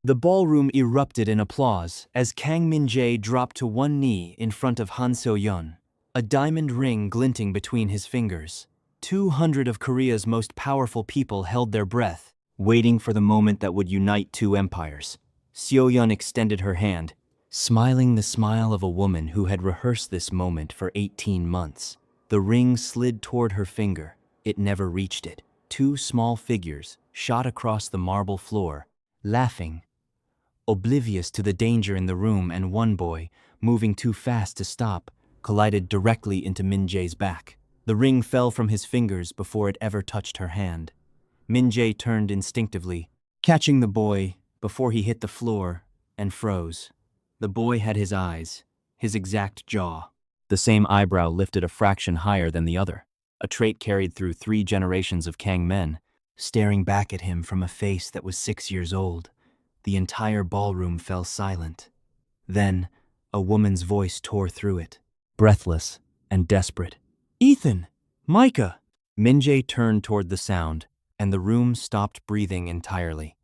The ballroom erupted in applause as Kang Min-Jae dropped to one knee in front of Han Seo-Yeon, a diamond ring glinting between his fingers. 200 of Korea's most powerful people held their breath, waiting for the moment that would unite two empires. Seo-Yeon extended her hand, smiling the smile of a woman who had rehearsed this moment for 18 months. The ring slid toward her finger. It never reached it. Two small figures shot across the marble floor, laughing, oblivious to the danger in the room, and one boy, moving too fast to stop, collided directly into Min-Jae's back. The ring fell from his fingers before it ever touched her hand. Min-Jae turned instinctively, catching the boy before he hit the floor, and froze. The boy had his eyes, his exact jaw. The same eyebrow lifted a fraction higher than the other, a trait carried through 3 generations of Kang men, staring back at him from a face that was 6 years old. The entire ballroom fell silent. Then, a woman's voice tore through it, breathless and desperate. "Ethan! Micah!" Min-Jae turned toward the sound, and the room stopped breathing entirely.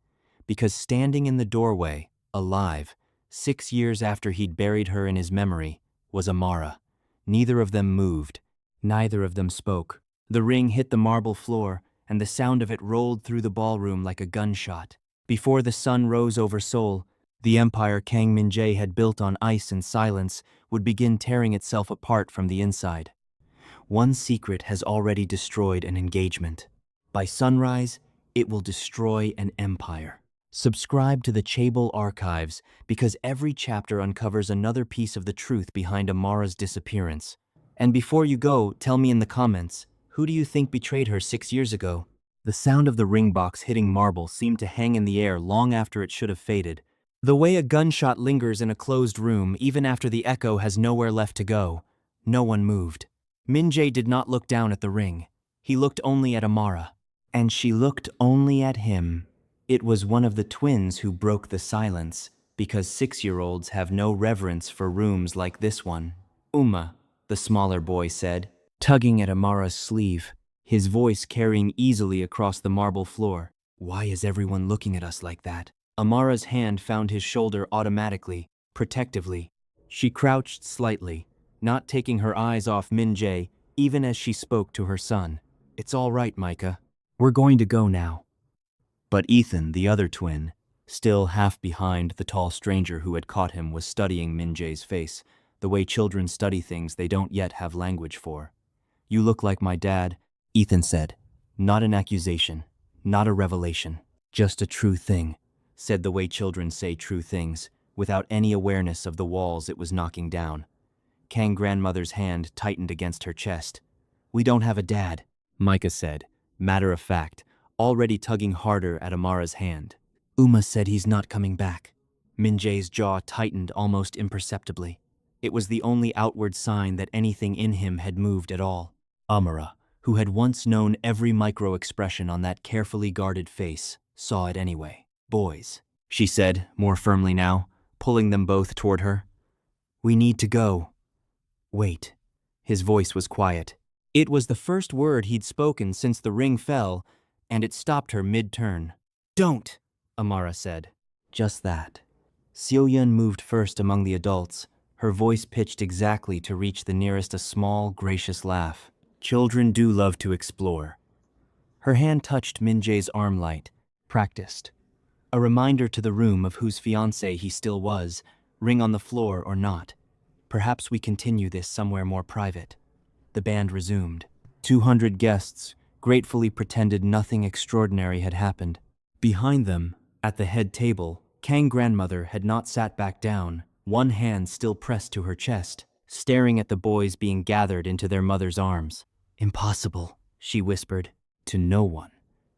Because standing in the doorway, alive, 6 years after he'd buried her in his memory, was Amara. Neither of them moved. Neither of them spoke. The ring hit the marble floor, and the sound of it rolled through the ballroom like a gunshot. Before the sun rose over Seoul, the empire Kang Min-Jae had built on ice and silence would begin tearing itself apart from the inside. One secret has already destroyed an engagement. By sunrise, it will destroy an empire. Subscribe to the Chaebol Archives because every chapter uncovers another piece of the truth behind Amara's disappearance. And before you go, tell me in the comments, who do you think betrayed her 6 years ago? The sound of the ring box hitting marble seemed to hang in the air long after it should have faded. The way a gunshot lingers in a closed room even after the echo has nowhere left to go. No one moved. Min-Jae did not look down at the ring. He looked only at Amara. And she looked only at him. It was one of the twins who broke the silence, because 6-year-olds have no reverence for rooms like this one. "Uma," the smaller boy said, tugging at Amara's sleeve, his voice carrying easily across the marble floor. "Why is everyone looking at us like that?" Amara's hand found his shoulder automatically, protectively. She crouched slightly, not taking her eyes off Min-Jae, even as she spoke to her son. "It's all right, Micah. We're going to go now." But Ethan, the other twin, still half behind the tall stranger who had caught him, was studying Min-Jae's face, the way children study things they don't yet have language for. "You look like my dad," Ethan said. "Not an accusation, not a revelation, just a true thing," said the way children say true things, without any awareness of the walls it was knocking down. Kang grandmother's hand tightened against her chest. "We don't have a dad," Micah said, matter of fact, already tugging harder at Amara's hand. "Uma said he's not coming back." Min-Jae's jaw tightened almost imperceptibly. It was the only outward sign that anything in him had moved at all. Amara, who had once known every micro-expression on that carefully guarded face, saw it anyway. "Boys," she said, more firmly now, pulling them both toward her. "We need to go." "Wait." His voice was quiet. It was the first word he'd spoken since the ring fell, and it stopped her mid-turn. "Don't," Amara said. Just that. Seo-Yeon moved first among the adults, her voice pitched exactly to reach the nearest a small, gracious laugh. "Children do love to explore." Her hand touched Min-Jae's arm light, practiced. A reminder to the room of whose fiancé he still was, ring on the floor or not. "Perhaps we continue this somewhere more private." The band resumed. 200 guests gratefully pretended nothing extraordinary had happened. Behind them, at the head table, Kang grandmother had not sat back down, one hand still pressed to her chest, staring at the boys being gathered into their mother's arms. "Impossible," she whispered. To no one.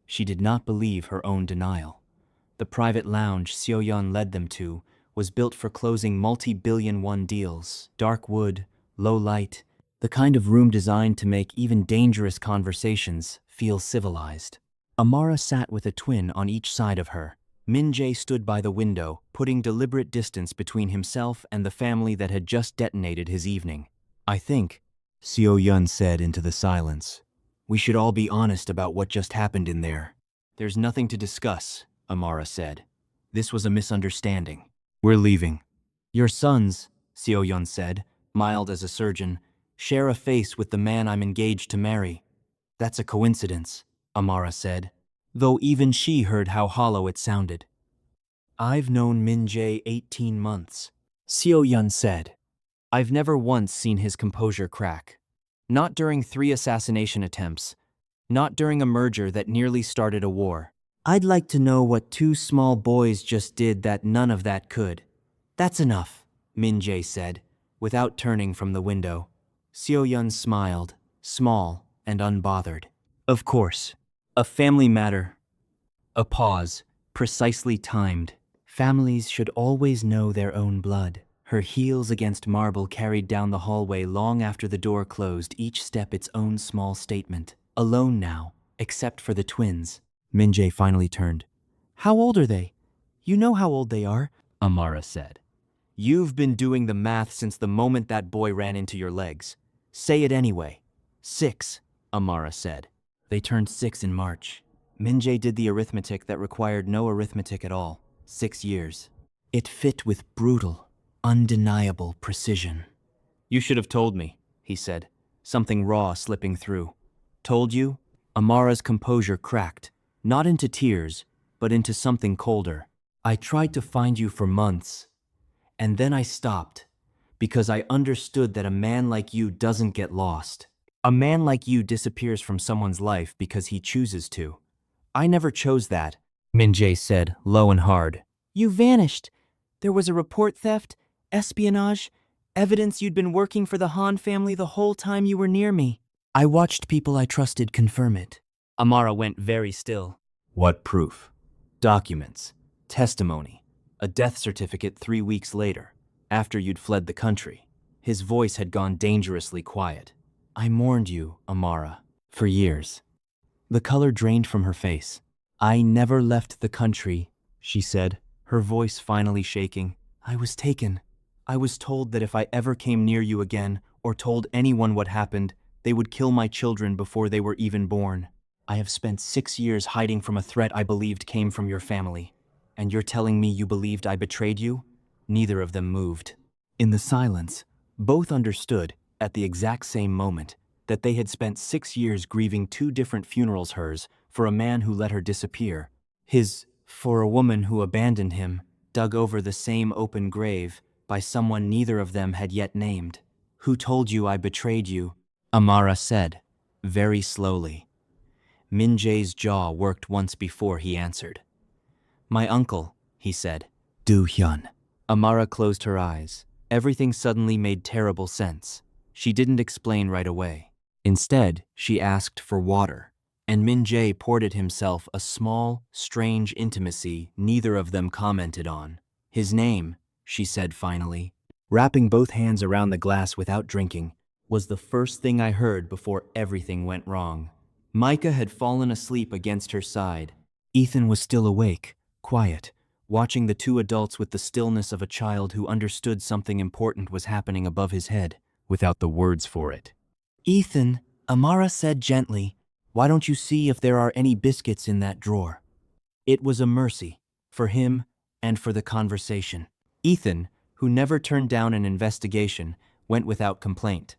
She did not believe her own denial. The private lounge Seo-Yeon led them to was built for closing multi-billion-won deals. Dark wood, low light, the kind of room designed to make even dangerous conversations feel civilized. Amara sat with a twin on each side of her. Min-Jae stood by the window, putting deliberate distance between himself and the family that had just detonated his evening. "I think," Seo-Yeon said into the silence, "we should all be honest about what just happened in there." "There's nothing to discuss," Amara said. This was a misunderstanding. We're leaving. Your sons, Seo-Yeon said, mild as a surgeon, share a face with the man I'm engaged to marry. That's a coincidence, Amara said, though even she heard how hollow it sounded. I've known Min-Jae 18 months, Seo-Yeon said. I've never once seen his composure crack. Not during 3 assassination attempts. Not during a merger that nearly started a war. I'd like to know what 2 small boys just did that none of that could. That's enough, Min-Jae said, without turning from the window. Seo-Yeon smiled, small and unbothered. Of course. A family matter. A pause, precisely timed. Families should always know their own blood. Her heels against marble carried down the hallway long after the door closed, each step its own small statement. Alone now, except for the twins. Min-Jae finally turned. How old are they? You know how old they are, Amara said. You've been doing the math since the moment that boy ran into your legs. Say it anyway. 6, Amara said. They turned 6 in March. Min-Jae did the arithmetic that required no arithmetic at all. 6 years. It fit with brutal, undeniable precision. You should have told me, he said, something raw slipping through. Told you? Amara's composure cracked, not into tears, but into something colder. I tried to find you for months, and then I stopped, because I understood that a man like you doesn't get lost. A man like you disappears from someone's life because he chooses to. I never chose that, Min-Jae said, low and hard. You vanished. There was a report theft, espionage, evidence you'd been working for the Han family the whole time you were near me. I watched people I trusted confirm it. Amara went very still. What proof? Documents, testimony, a death certificate 3 weeks later, after you'd fled the country. His voice had gone dangerously quiet. I mourned you, Amara, for years. The color drained from her face. I never left the country, she said, her voice finally shaking. I was taken. I was told that if I ever came near you again or told anyone what happened, they would kill my children before they were even born. I have spent 6 years hiding from a threat I believed came from your family. And you're telling me you believed I betrayed you? Neither of them moved. In the silence, both understood, at the exact same moment, that they had spent 6 years grieving 2 different funerals, hers for a man who let her disappear, his for a woman who abandoned him, dug over the same open grave by someone neither of them had yet named. Who told you I betrayed you? Amara said, very slowly. Min-Jae's jaw worked once before he answered. My uncle, he said. Do-hyun. Amara closed her eyes. Everything suddenly made terrible sense. She didn't explain right away. Instead, she asked for water, and Min-Jae poured it himself, a small, strange intimacy neither of them commented on. His name, she said finally, wrapping both hands around the glass without drinking, was the first thing I heard before everything went wrong. Micah had fallen asleep against her side. Ethan was still awake, quiet, watching the 2 adults with the stillness of a child who understood something important was happening above his head, without the words for it. Ethan, Amara said gently, why don't you see if there are any biscuits in that drawer? It was a mercy, for him and for the conversation. Ethan, who never turned down an investigation, went without complaint.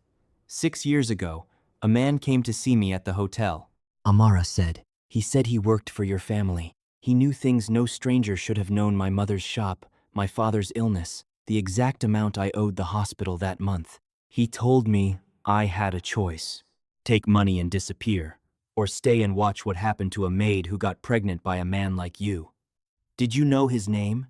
6 years ago, a man came to see me at the hotel. Amara said, he said he worked for your family. He knew things no stranger should have known: my mother's shop, my father's illness, the exact amount I owed the hospital that month. He told me I had a choice. Take money and disappear, or stay and watch what happened to a maid who got pregnant by a man like you. Did you know his name?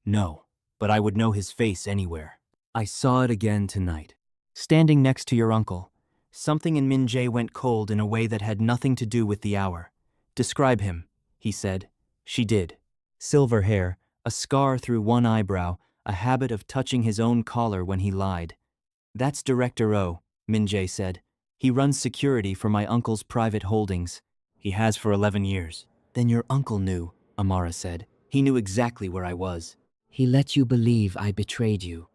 No, but I would know his face anywhere. I saw it again tonight. Standing next to your uncle. Something in Min-Jae went cold in a way that had nothing to do with the hour. Describe him, he said. She did. Silver hair, a scar through one eyebrow, a habit of touching his own collar when he lied. That's Director O, Min-Jae said. He runs security for my uncle's private holdings. He has for 11 years. Then your uncle knew, Amara said. He knew exactly where I was. He let you believe I betrayed you.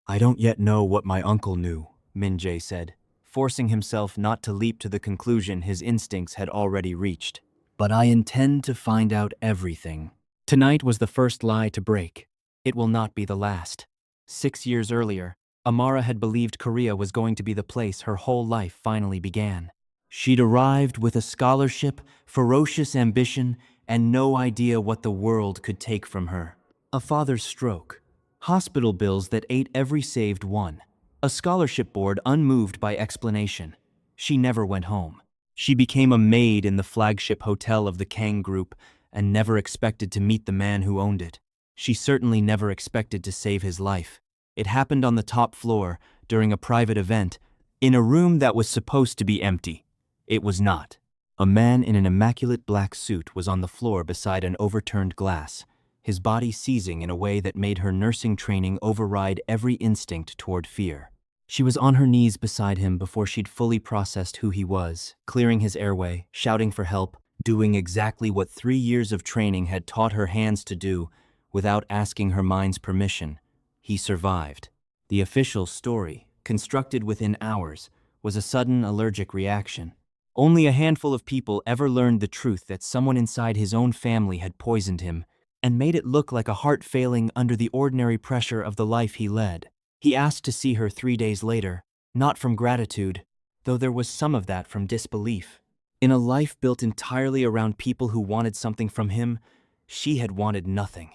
I don't yet know what my uncle knew, Min-Jae said, forcing himself not to leap to the conclusion his instincts had already reached. But I intend to find out everything. Tonight was the first lie to break. It will not be the last. 6 years earlier, Amara had believed Korea was going to be the place her whole life finally began. She'd arrived with a scholarship, ferocious ambition, and no idea what the world could take from her. A father's stroke, hospital bills that ate every saved one, a scholarship board unmoved by explanation. She never went home. She became a maid in the flagship hotel of the Kang Group and never expected to meet the man who owned it. She certainly never expected to save his life. It happened on the top floor, during a private event, in a room that was supposed to be empty. It was not. A man in an immaculate black suit was on the floor beside an overturned glass, his body seizing in a way that made her nursing training override every instinct toward fear. She was on her knees beside him before she'd fully processed who he was, clearing his airway, shouting for help, doing exactly what 3 years of training had taught her hands to do without asking her mind's permission. He survived. The official story, constructed within hours, was a sudden allergic reaction. Only a handful of people ever learned the truth that someone inside his own family had poisoned him and made it look like a heart failing under the ordinary pressure of the life he led. He asked to see her 3 days later, not from gratitude, though there was some of that from disbelief. In a life built entirely around people who wanted something from him, she had wanted nothing.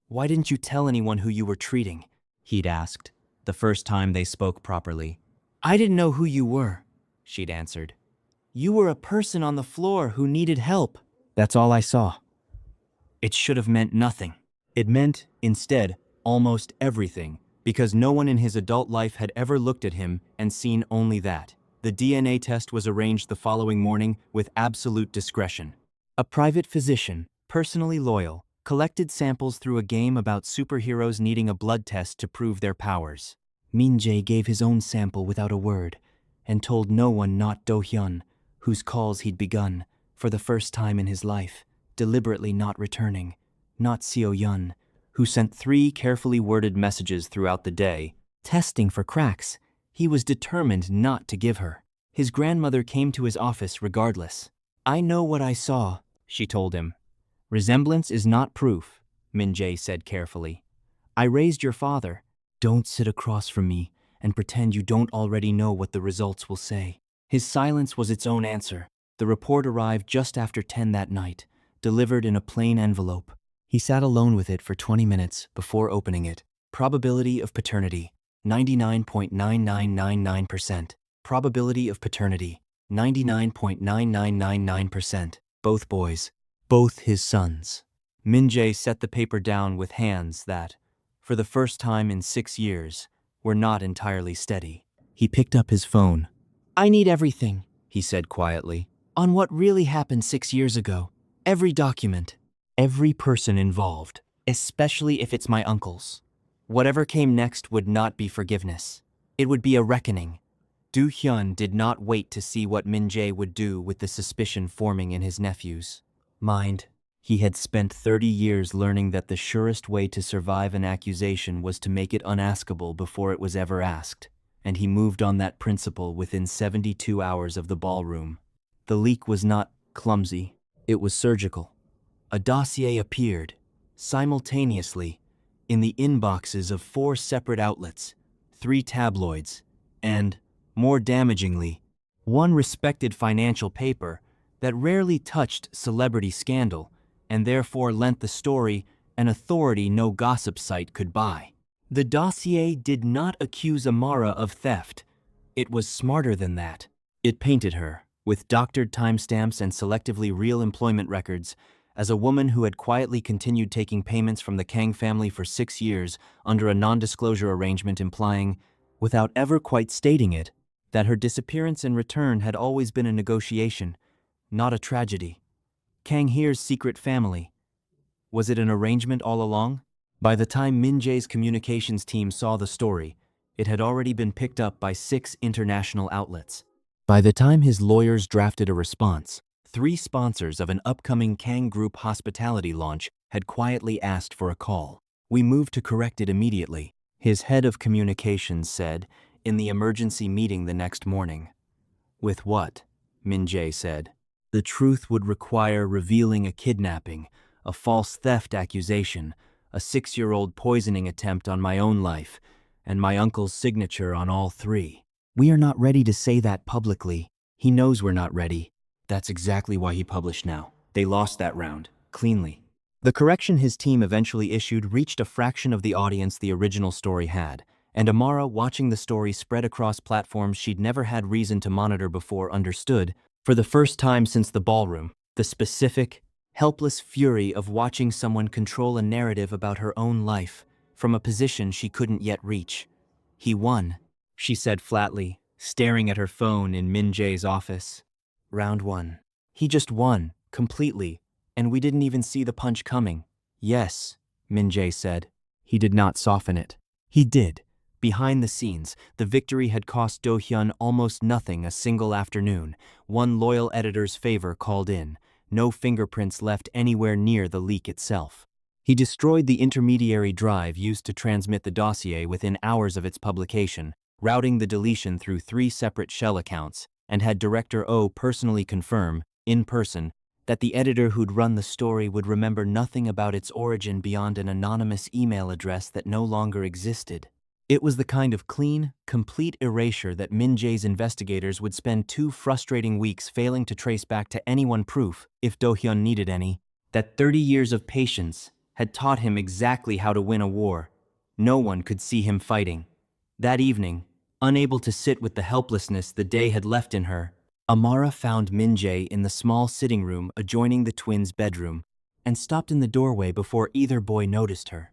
"Why didn't you tell anyone who you were treating?" he'd asked, the first time they spoke properly. "I didn't know who you were," she'd answered. "You were a person on the floor who needed help." "That's all I saw." It should have meant nothing. It meant, instead, almost everything, because no one in his adult life had ever looked at him and seen only that. The DNA test was arranged the following morning with absolute discretion. A private physician, personally loyal, collected samples through a game about superheroes needing a blood test to prove their powers. Min-Jae gave his own sample without a word, and told no one, not Do-hyun, whose calls he'd begun, for the first time in his life, deliberately not returning, not Seo-Yeon, who sent 3 carefully worded messages throughout the day, testing for cracks he was determined not to give her. His grandmother came to his office regardless. "I know what I saw," she told him. "Resemblance is not proof," Min-Jae said carefully. "I raised your father. Don't sit across from me and pretend you don't already know what the results will say." His silence was its own answer. The report arrived just after 10 that night, delivered in a plain envelope. He sat alone with it for 20 minutes before opening it. Probability of paternity, 99.9999%. Probability of paternity, 99.9999%. Both boys. Both his sons. Min-Jae set the paper down with hands that, for the first time in 6 years, were not entirely steady. He picked up his phone. "I need everything," he said quietly, "on what really happened 6 years ago. Every document. Every person involved, especially if it's my uncle's. Whatever came next would not be forgiveness. It would be a reckoning." Do-hyun did not wait to see what Min-Jae would do with the suspicion forming in his nephew's mind. He had spent 30 years learning that the surest way to survive an accusation was to make it unaskable before it was ever asked, and he moved on that principle within 72 hours of the ballroom. The leak was not clumsy, it was surgical. A dossier appeared, simultaneously, in the inboxes of 4 separate outlets, 3 tabloids, and, more damagingly, 1 respected financial paper that rarely touched celebrity scandal and therefore lent the story an authority no gossip site could buy. The dossier did not accuse Amara of theft. It was smarter than that. It painted her, with doctored timestamps and selectively real employment records, as a woman who had quietly continued taking payments from the Kang family for 6 years under a non-disclosure arrangement implying, without ever quite stating it, that her disappearance and return had always been a negotiation, not a tragedy. Kang Here's secret family. Was it an arrangement all along? By the time Min-Jae's communications team saw the story, it had already been picked up by 6 international outlets. By the time his lawyers drafted a response, 3 sponsors of an upcoming Kang Group hospitality launch had quietly asked for a call. "We moved to correct it immediately," his head of communications said in the emergency meeting the next morning. "With what?" Min-Jae said. "The truth would require revealing a kidnapping, a false theft accusation, a 6-year-old poisoning attempt on my own life, and my uncle's signature on all three. We are not ready to say that publicly. He knows we're not ready. That's exactly why he published now. They lost that round, cleanly. The correction his team eventually issued reached a fraction of the audience the original story had, and Amara, watching the story spread across platforms she'd never had reason to monitor before, understood, for the first time since the ballroom, the specific, helpless fury of watching someone control a narrative about her own life from a position she couldn't yet reach. He won, she said flatly, staring at her phone in Min-Jae's office. Round 1. He just won, completely, and we didn't even see the punch coming. Yes, Min-Jae said. He did not soften it. He did. Behind the scenes, the victory had cost Do-hyun almost nothing a single afternoon. One loyal editor's favor called in. No fingerprints left anywhere near the leak itself. He destroyed the intermediary drive used to transmit the dossier within hours of its publication, routing the deletion through 3 separate shell accounts, and had Director O personally confirm, in person, that the editor who'd run the story would remember nothing about its origin beyond an anonymous email address that no longer existed. It was the kind of clean, complete erasure that Min-Jae's investigators would spend 2 frustrating weeks failing to trace back to anyone proof, if Do-hyun needed any, that 30 years of patience had taught him exactly how to win a war. No one could see him fighting. That evening, unable to sit with the helplessness the day had left in her, Amara found Min-Jae in the small sitting room adjoining the twins' bedroom and stopped in the doorway before either boy noticed her.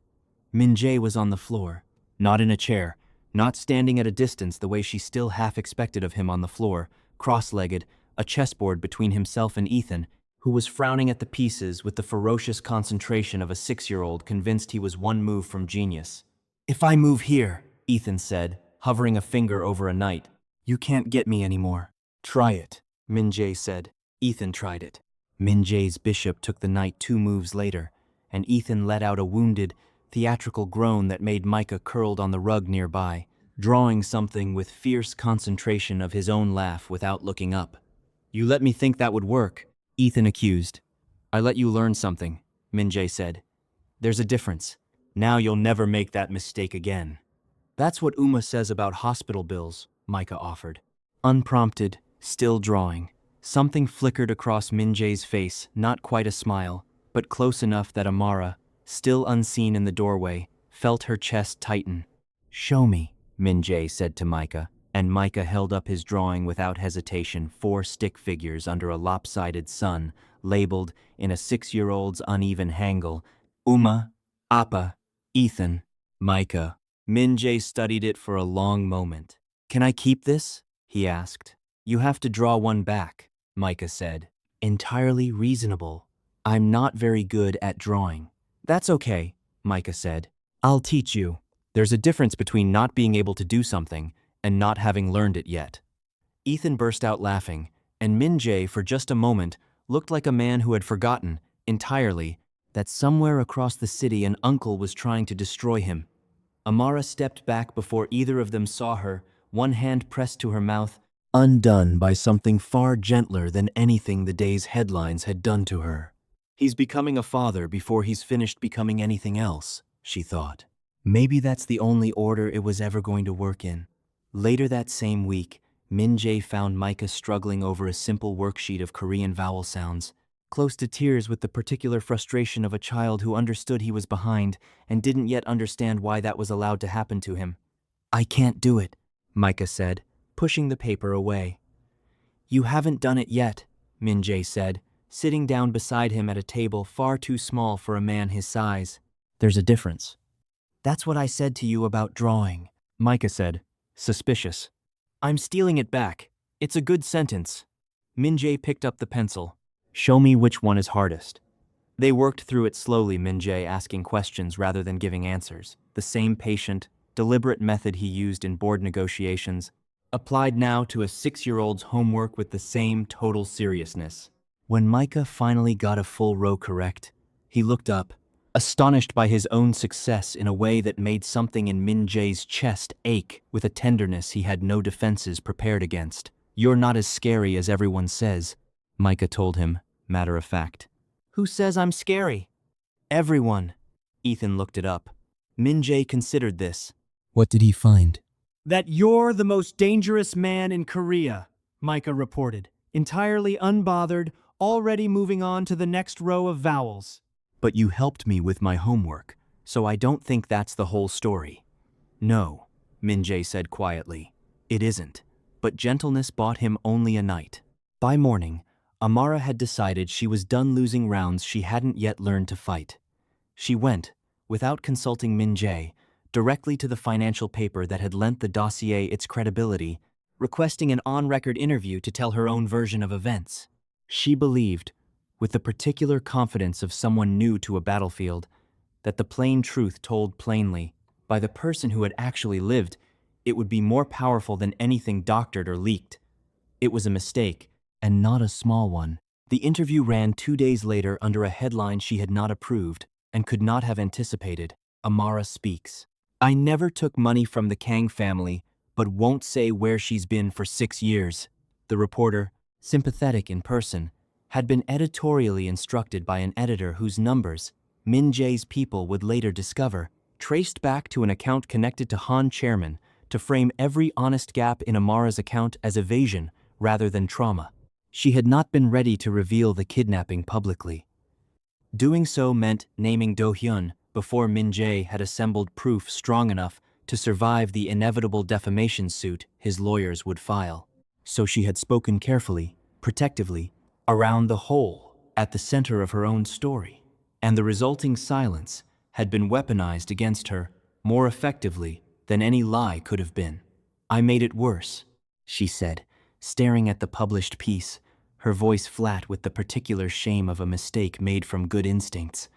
Min-Jae was on the floor, not in a chair, not standing at a distance the way she still half expected of him on the floor, cross-legged, a chessboard between himself and Ethan, who was frowning at the pieces with the ferocious concentration of a 6-year-old convinced he was one move from genius. "If I move here," Ethan said, hovering a finger over a knight, "you can't get me anymore." "Try it," Min-Jae said. Ethan tried it. Min-Jae's bishop took the knight 2 moves later, and Ethan let out a wounded, theatrical groan that made Micah curled on the rug nearby, drawing something with fierce concentration of his own laugh without looking up. "You let me think that would work," Ethan accused. "I let you learn something," Min-Jae said. "There's a difference. Now you'll never make that mistake again." "That's what Uma says about hospital bills," Micah offered. Unprompted, still drawing, something flickered across Min-Jae's face, not quite a smile, but close enough that Amara, still unseen in the doorway, felt her chest tighten. "Show me," Min-Jae said to Micah, and Micah held up his drawing without hesitation, 4 stick figures under a lopsided sun, labeled, in a 6-year-old's uneven hangul, Uma, Appa, Ethan, Micah. Min-Jae studied it for a long moment. "Can I keep this?" he asked. "You have to draw one back," Micah said. "Entirely reasonable. I'm not very good at drawing." "That's okay," Micah said. "I'll teach you. There's a difference between not being able to do something and not having learned it yet." Ethan burst out laughing, and Min-Jae, for just a moment, looked like a man who had forgotten, entirely, that somewhere across the city an uncle was trying to destroy him. Amara stepped back before either of them saw her, one hand pressed to her mouth, undone by something far gentler than anything the day's headlines had done to her. "He's becoming a father before he's finished becoming anything else," she thought. Maybe that's the only order it was ever going to work in. Later that same week, Min-Jae found Micah struggling over a simple worksheet of Korean vowel sounds, close to tears with the particular frustration of a child who understood he was behind and didn't yet understand why that was allowed to happen to him. "I can't do it," Micah said, pushing the paper away. "You haven't done it yet," Min-Jae said, sitting down beside him at a table far too small for a man his size. "There's a difference." "That's what I said to you about drawing," Micah said, suspicious. "I'm stealing it back. It's a good sentence." Min-Jae picked up the pencil. "Show me which one is hardest." They worked through it slowly, Min-Jae asking questions rather than giving answers. The same patient, deliberate method he used in board negotiations, applied now to a 6-year-old's homework with the same total seriousness. When Micah finally got a full row correct, he looked up, astonished by his own success in a way that made something in Min-Jae's chest ache with a tenderness he had no defenses prepared against. "You're not as scary as everyone says," Micah told him, matter of fact. "Who says I'm scary?" Everyone. Ethan looked it up. Min-Jae considered this. What did he find? That you're the most dangerous man in Korea, Micah reported, entirely unbothered, already moving on to the next row of vowels. But you helped me with my homework, so I don't think that's the whole story. No, Min-Jae said quietly. It isn't. But gentleness bought him only a night. By morning, Amara had decided she was done losing rounds she hadn't yet learned to fight. She went, without consulting Min-Jae, directly to the financial paper that had lent the Dossier its credibility, requesting an on-record interview to tell her own version of events. She believed, with the particular confidence of someone new to a battlefield, that the plain truth told plainly, by the person who had actually lived, it would be more powerful than anything doctored or leaked. It was a mistake, and not a small one. The interview ran 2 days later under a headline she had not approved and could not have anticipated. Amara speaks. I never took money from the Kang family, but won't say where she's been for 6 years. The reporter, sympathetic in person, had been editorially instructed by an editor whose numbers, Min-Jae's people would later discover, traced back to an account connected to Han Chairman to frame every honest gap in Amara's account as evasion rather than trauma. She had not been ready to reveal the kidnapping publicly. Doing so meant naming Do-hyun before Min-Jae had assembled proof strong enough to survive the inevitable defamation suit his lawyers would file. So she had spoken carefully, protectively, around the hole at the center of her own story, and the resulting silence had been weaponized against her more effectively than any lie could have been. I made it worse, she said, staring at the published piece, her voice flat with the particular shame of a mistake made from good instincts.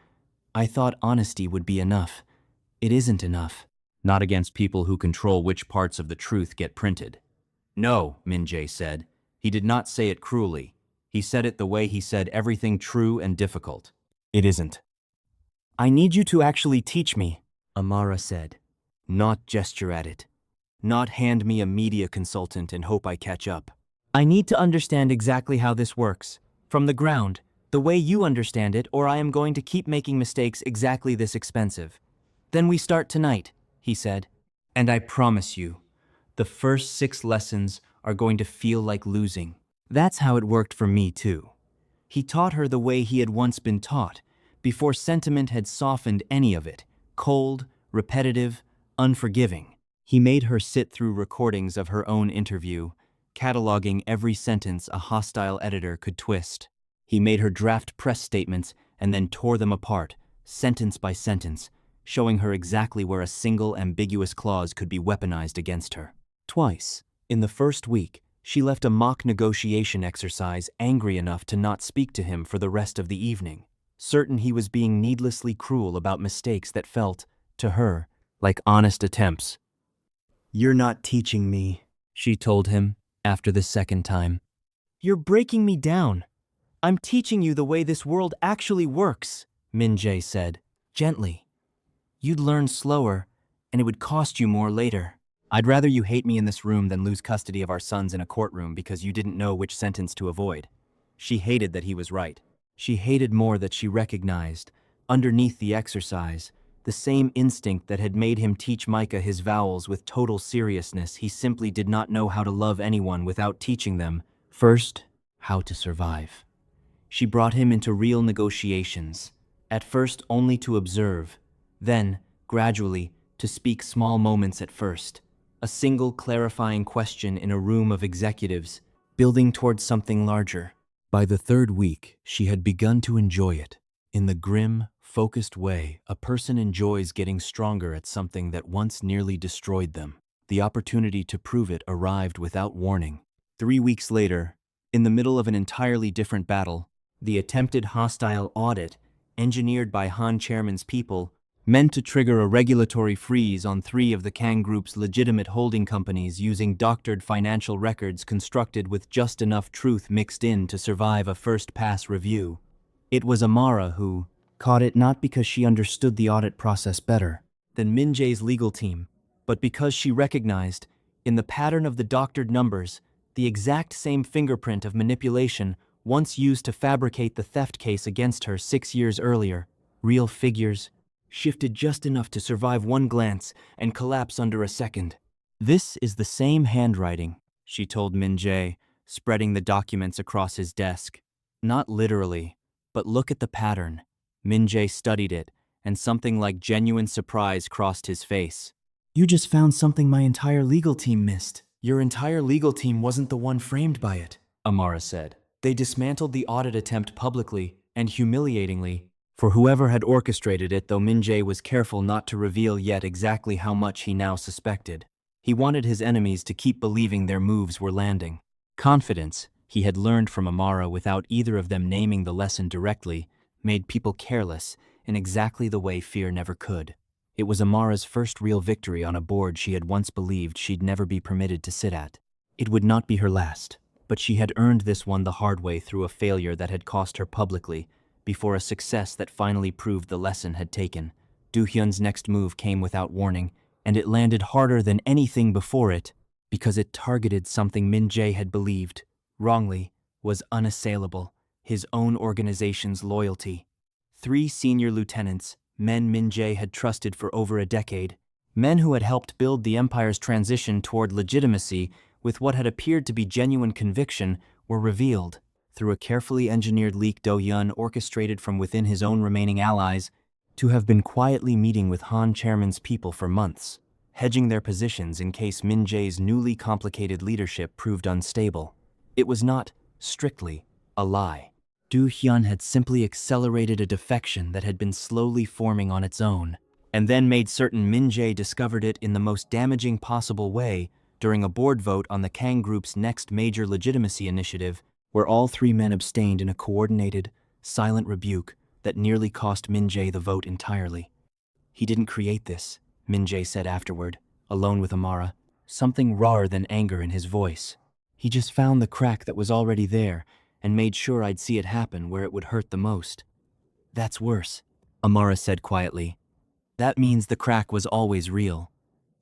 I thought honesty would be enough. It isn't enough. Not against people who control which parts of the truth get printed. No, Min-Jae said. He did not say it cruelly. He said it the way he said everything true and difficult. It isn't. I need you to actually teach me, Amara said. Not gesture at it. Not hand me a media consultant and hope I catch up. I need to understand exactly how this works, from the ground, the way you understand it, or I am going to keep making mistakes exactly this expensive. Then we start tonight, he said. And I promise you, the first 6 lessons are going to feel like losing. That's how it worked for me too. He taught her the way he had once been taught, before sentiment had softened any of it, cold, repetitive, unforgiving. He made her sit through recordings of her own interview, cataloging every sentence a hostile editor could twist. He made her draft press statements and then tore them apart, sentence by sentence, showing her exactly where a single ambiguous clause could be weaponized against her. Twice, in the first week, she left a mock negotiation exercise angry enough to not speak to him for the rest of the evening, certain he was being needlessly cruel about mistakes that felt, to her, like honest attempts. You're not teaching me, she told him after the second time. You're breaking me down. I'm teaching you the way this world actually works, Min-Jae said, gently. You'd learn slower, and it would cost you more later. I'd rather you hate me in this room than lose custody of our sons in a courtroom because you didn't know which sentence to avoid. She hated that he was right. She hated more that she recognized, underneath the exercise, the same instinct that had made him teach Micah his vowels with total seriousness. He simply did not know how to love anyone without teaching them, first, how to survive. She brought him into real negotiations, at first only to observe, then, gradually, to speak small moments at first, a single clarifying question in a room of executives, building towards something larger. By the 3rd week, she had begun to enjoy it. In the grim, focused way a person enjoys getting stronger at something that once nearly destroyed them. The opportunity to prove it arrived without warning. 3 weeks later, in the middle of an entirely different battle, the attempted hostile audit, engineered by Han Chairman's people, meant to trigger a regulatory freeze on 3 of the Kang Group's legitimate holding companies using doctored financial records constructed with just enough truth mixed in to survive a first-pass review. It was Amara who caught it not because she understood the audit process better than Min-Jae's legal team, but because she recognized, in the pattern of the doctored numbers, the exact same fingerprint of manipulation once used to fabricate the theft case against her 6 years earlier. real figures, shifted just enough to survive one glance and collapse under a second. "This is the same handwriting," she told Min-Jae, spreading the documents across his desk. "Not literally, but look at the pattern." Min-Jae studied it, and something like genuine surprise crossed his face. "You just found something my entire legal team missed." "Your entire legal team wasn't the one framed by it," Amara said. "They dismantled the audit attempt publicly and humiliatingly for whoever had orchestrated it, though Min-Jae was careful not to reveal yet exactly how much he now suspected. He wanted his enemies to keep believing their moves were landing. Confidence, he had learned from Amara without either of them naming the lesson directly, made people careless in exactly the way fear never could. It was Amara's first real victory on a board she had once believed she'd never be permitted to sit at. It would not be her last, but she had earned this one the hard way through a failure that had cost her publicly, before a success that finally proved the lesson had taken. Do-hyun's next move came without warning, and it landed harder than anything before it, because it targeted something Min-Jae had believed, wrongly, was unassailable: his own organization's loyalty. 3 senior lieutenants, men Min-Jae had trusted for over a decade, men who had helped build the Empire's transition toward legitimacy with what had appeared to be genuine conviction, were revealed. Through a carefully engineered leak Do-hyun orchestrated from within his own remaining allies, to have been quietly meeting with Han Chairman's people for months, hedging their positions in case Min-Jae's newly complicated leadership proved unstable. It was not, strictly, a lie. Do-hyun had simply accelerated a defection that had been slowly forming on its own, and then made certain Min-Jae discovered it in the most damaging possible way during a board vote on the Kang Group's next major legitimacy initiative, where all 3 men abstained in a coordinated, silent rebuke that nearly cost Min-Jae the vote entirely. "He didn't create this," Min-Jae said afterward, alone with Amara, something rawer than anger in his voice. "He just found the crack that was already there and made sure I'd see it happen where it would hurt the most." "That's worse," Amara said quietly. "That means the crack was always real."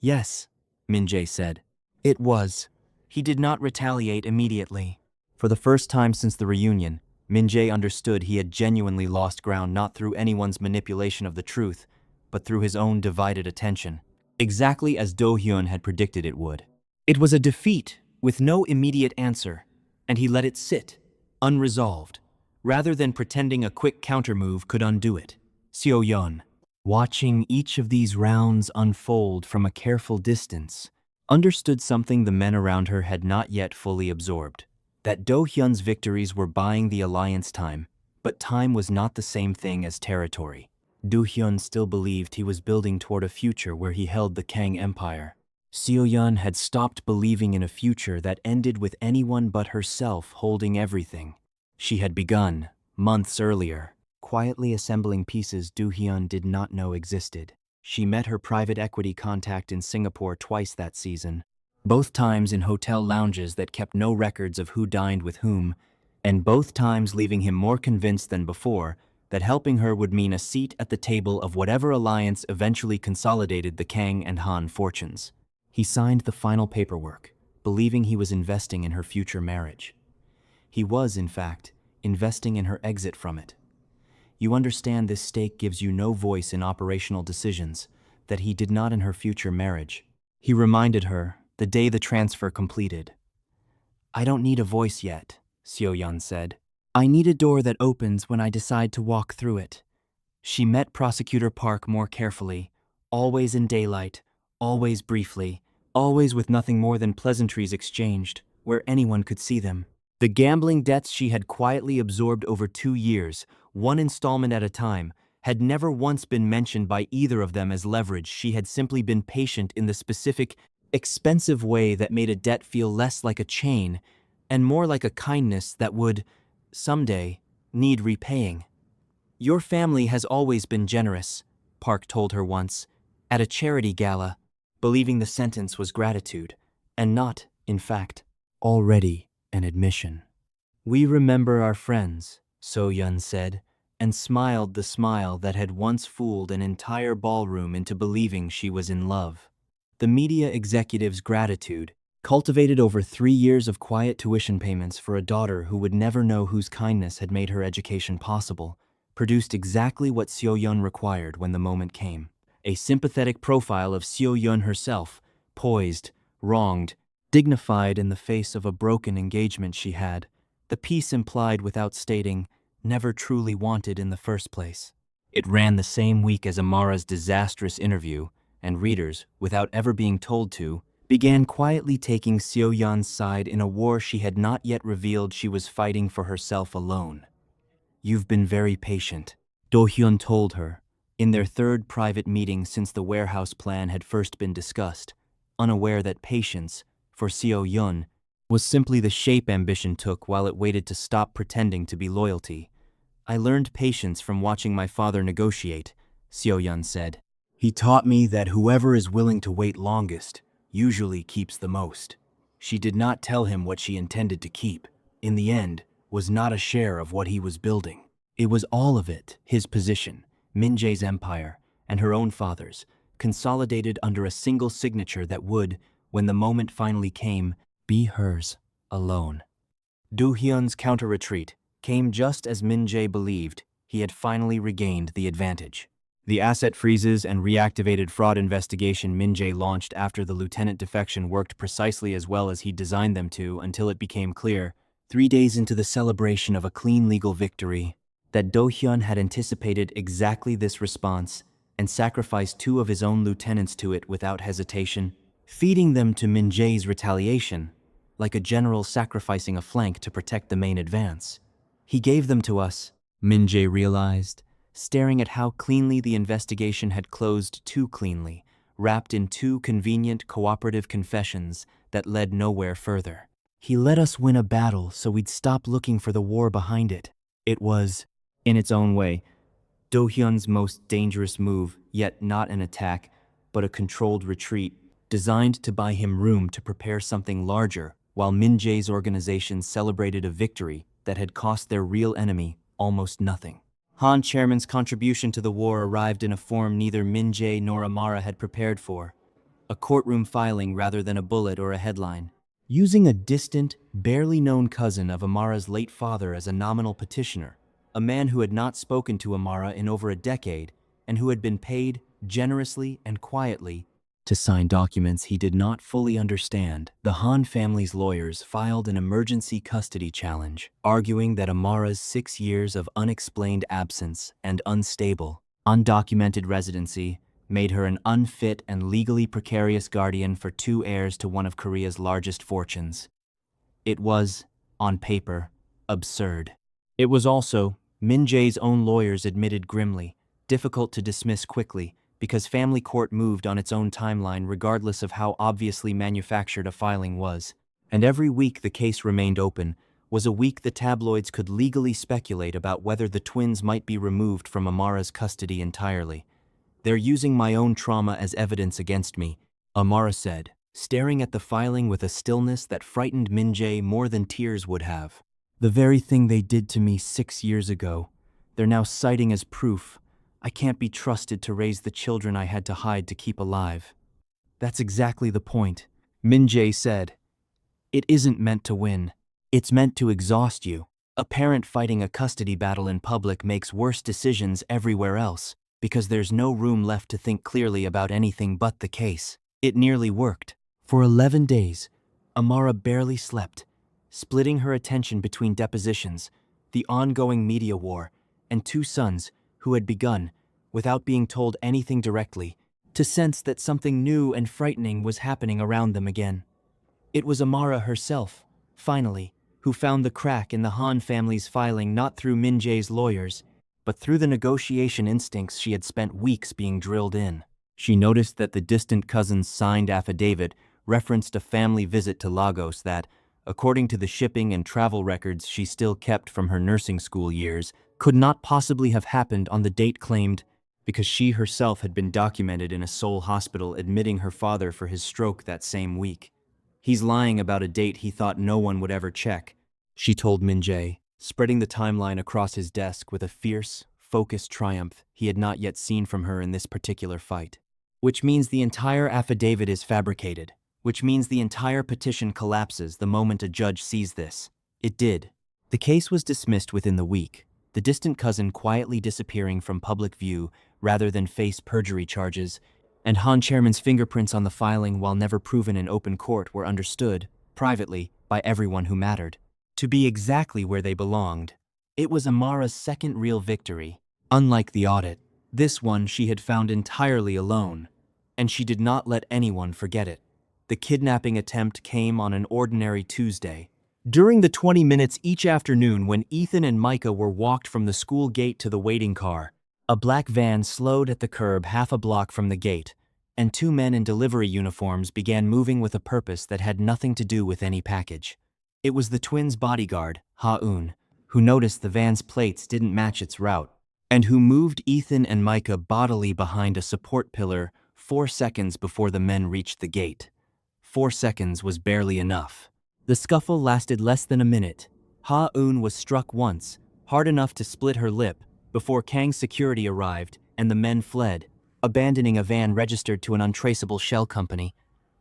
"Yes," Min-Jae said. "It was." He did not retaliate immediately. For the first time since the reunion, Min-Jae understood he had genuinely lost ground not through anyone's manipulation of the truth, but through his own divided attention, exactly as Do-hyun had predicted it would. It was a defeat with no immediate answer, and he let it sit, unresolved, rather than pretending a quick countermove could undo it. Seo-Yeon, watching each of these rounds unfold from a careful distance, understood something the men around her had not yet fully absorbed: that Do-hyun's victories were buying the alliance time, but time was not the same thing as territory. Do-hyun still believed he was building toward a future where he held the Kang Empire. Seo-Yeon had stopped believing in a future that ended with anyone but herself holding everything. She had begun, months earlier, quietly assembling pieces Do-hyun did not know existed. She met her private equity contact in Singapore twice that season, both times in hotel lounges that kept no records of who dined with whom, and both times leaving him more convinced than before that helping her would mean a seat at the table of whatever alliance eventually consolidated the Kang and Han fortunes. He signed the final paperwork, believing he was investing in her future marriage. He was, in fact, investing in her exit from it. "You understand this stake gives you no voice in operational decisions, that he did not in her future marriage," he reminded her the day the transfer completed. "I don't need a voice yet," Seo-Yeon said. "I need a door that opens when I decide to walk through it." She met Prosecutor Park more carefully, always in daylight, always briefly, always with nothing more than pleasantries exchanged, where anyone could see them. The gambling debts she had quietly absorbed over 2 years, one installment at a time, had never once been mentioned by either of them as leverage. She had simply been patient in the specific, expensive way that made a debt feel less like a chain and more like a kindness that would, someday, need repaying. "Your family has always been generous," Park told her once, at a charity gala, believing the sentence was gratitude, and not, in fact, already an admission. "We remember our friends," Seo-Yeon said, and smiled the smile that had once fooled an entire ballroom into believing she was in love. The media executive's gratitude, cultivated over 3 years of quiet tuition payments for a daughter who would never know whose kindness had made her education possible, produced exactly what Seo-Yeon required when the moment came. A sympathetic profile of Seo-Yeon herself, poised, wronged, dignified in the face of a broken engagement she had, the piece implied without stating, never truly wanted in the first place. It ran the same week as Amara's disastrous interview, and readers, without ever being told to, began quietly taking Seo-Yeon's side in a war she had not yet revealed she was fighting for herself alone. "You've been very patient," Do-hyun told her, in their third private meeting since the warehouse plan had first been discussed, unaware that patience, for Seo-Yeon, was simply the shape ambition took while it waited to stop pretending to be loyalty. "I learned patience from watching my father negotiate," Seo-Yeon said. "He taught me that whoever is willing to wait longest usually keeps the most." She did not tell him what she intended to keep. In the end, was not a share of what he was building. It was all of it, his position, Min-Jae's empire, and her own father's, consolidated under a single signature that would, when the moment finally came, be hers, alone. Do-hyun's counter-retreat came just as Min-Jae believed he had finally regained the advantage. The asset freezes and reactivated fraud investigation Min-Jae launched after the lieutenant defection worked precisely as well as he designed them to until it became clear, 3 days into the celebration of a clean legal victory, that Do-hyun had anticipated exactly this response and sacrificed 2 of his own lieutenants to it without hesitation, feeding them to Min-Jae's retaliation, like a general sacrificing a flank to protect the main advance. "He gave them to us," Min-Jae realized, staring at how cleanly the investigation had closed too cleanly, wrapped in 2 convenient cooperative confessions that led nowhere further. "He let us win a battle so we'd stop looking for the war behind it." It was, in its own way, Do-hyun's most dangerous move, yet not an attack, but a controlled retreat, designed to buy him room to prepare something larger, while Min-Jae's organization celebrated a victory that had cost their real enemy almost nothing. Han Chairman's contribution to the war arrived in a form neither Min-Jae nor Amara had prepared for, a courtroom filing rather than a bullet or a headline. Using a distant, barely known cousin of Amara's late father as a nominal petitioner, a man who had not spoken to Amara in over a decade and who had been paid, generously and quietly, to sign documents he did not fully understand, the Han family's lawyers filed an emergency custody challenge, arguing that Amara's 6 years of unexplained absence and unstable, undocumented residency made her an unfit and legally precarious guardian for 2 heirs to one of Korea's largest fortunes. It was, on paper, absurd. It was also, Min-Jae's own lawyers admitted grimly, difficult to dismiss quickly, because family court moved on its own timeline regardless of how obviously manufactured a filing was. And every week the case remained open was a week the tabloids could legally speculate about whether the twins might be removed from Amara's custody entirely. "They're using my own trauma as evidence against me," Amara said, staring at the filing with a stillness that frightened Min-Jae more than tears would have. "The very thing they did to me 6 years ago, they're now citing as proof. I can't be trusted to raise the children I had to hide to keep alive." "That's exactly the point," Min-Jae said. "It isn't meant to win. It's meant to exhaust you. A parent fighting a custody battle in public makes worse decisions everywhere else, because there's no room left to think clearly about anything but the case." It nearly worked. For 11 days, Amara barely slept, splitting her attention between depositions, the ongoing media war, and 2 sons who had begun, without being told anything directly, to sense that something new and frightening was happening around them again. It was Amara herself, finally, who found the crack in the Han family's filing not through Min-Jae's lawyers, but through the negotiation instincts she had spent weeks being drilled in. She noticed that the distant cousin's signed affidavit referenced a family visit to Lagos that, according to the shipping and travel records she still kept from her nursing school years, could not possibly have happened on the date claimed, because she herself had been documented in a Seoul hospital admitting her father for his stroke that same week. "He's lying about a date he thought no one would ever check," she told Min-Jae, spreading the timeline across his desk with a fierce, focused triumph he had not yet seen from her in this particular fight. "Which means the entire affidavit is fabricated, which means the entire petition collapses the moment a judge sees this." It did. The case was dismissed within the week. the distant cousin quietly disappearing from public view rather than face perjury charges, and Han Chairman's fingerprints on the filing, while never proven in open court, were understood, privately, by everyone who mattered, to be exactly where they belonged. It was Amara's second real victory. Unlike the audit, this one she had found entirely alone, and she did not let anyone forget it. The kidnapping attempt came on an ordinary Tuesday. During the 20 minutes each afternoon when Ethan and Micah were walked from the school gate to the waiting car, a black van slowed at the curb half a block from the gate, and two men in delivery uniforms began moving with a purpose that had nothing to do with any package. It was the twins' bodyguard, Ha-eun, who noticed the van's plates didn't match its route, and who moved Ethan and Micah bodily behind a support pillar 4 seconds before the men reached the gate. 4 seconds was barely enough. The scuffle lasted less than a minute. Ha-eun was struck once, hard enough to split her lip, before Kang's security arrived and the men fled, abandoning a van registered to an untraceable shell company.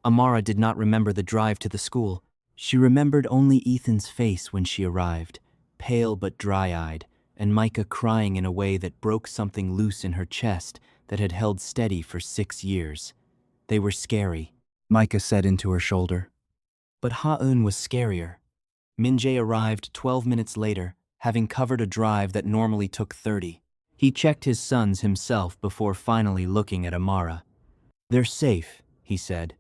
Amara did not remember the drive to the school. She remembered only Ethan's face when she arrived, pale but dry-eyed, and Micah crying in a way that broke something loose in her chest that had held steady for 6 years. They were scary, Micah said into her shoulder. But Ha-eun was scarier. Min-Jae arrived 12 minutes later, having covered a drive that normally took 30. He checked his sons himself before finally looking at Amara. "They're safe," he said.